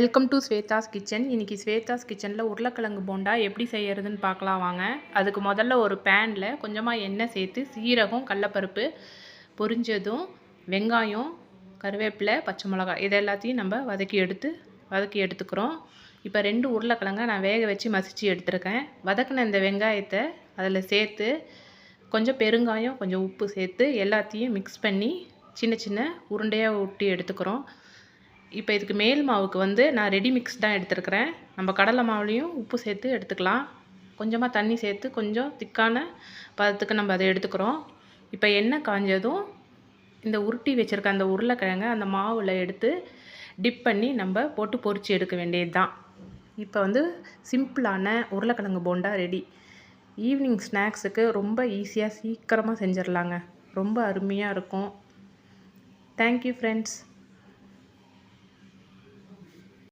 Welcome to Swetha's kitchen. இன்றைக்கி ஸ்வேதாஸ் கிச்சனில் உருளைக்கிழங்கு போண்டா எப்படி செய்கிறதுன்னு பார்க்கலாம் வாங்க. அதுக்கு முதல்ல ஒரு பேனில் கொஞ்சமாக எண்ணெய் சேர்த்து சீரகம், கடலப்பருப்பு பொரிஞ்சதும் வெங்காயம், கருவேப்பிலை, பச்சை மிளகாய் இது எல்லாத்தையும் நம்ம வதக்கி எடுத்துக்கிறோம். இப்போ 2 உருளைக்கிழங்கை நான் வேக வச்சு மசிச்சு எடுத்துருக்கேன். வதக்கின இந்த வெங்காயத்தை அதில் சேர்த்து கொஞ்சம் பெருங்காயம், கொஞ்சம் உப்பு சேர்த்து எல்லாத்தையும் மிக்ஸ் பண்ணி சின்ன சின்ன உருண்டையாக ஊட்டி எடுத்துக்கிறோம். இப்போ இதுக்கு மேல் மாவுக்கு நான் ரெடி மிக்ஸ் தான் எடுத்துருக்கிறேன். நம்ம கடலை மாவுலேயும் உப்பு சேர்த்து எடுத்துக்கலாம். கொஞ்சமாக தண்ணி சேர்த்து கொஞ்சம் திக்கான பதத்துக்கு நம்ம அதை எடுத்துக்கிறோம். இப்போ எண்ணெய் காஞ்சதும் இந்த உருட்டி வச்சுருக்க அந்த உருளைக்கிழங்கை அந்த மாவில் எடுத்து டிப் பண்ணி நம்ம போட்டு பொரித்து எடுக்க வேண்டியது தான். இப்போ சிம்பிளான உருளைக்கிழங்கு போண்டா ரெடி. ஈவினிங் ஸ்நாக்ஸுக்கு ரொம்ப ஈஸியாக சீக்கிரமாக செஞ்சிடலாங்க. ரொம்ப அருமையாக இருக்கும். Thank you friends.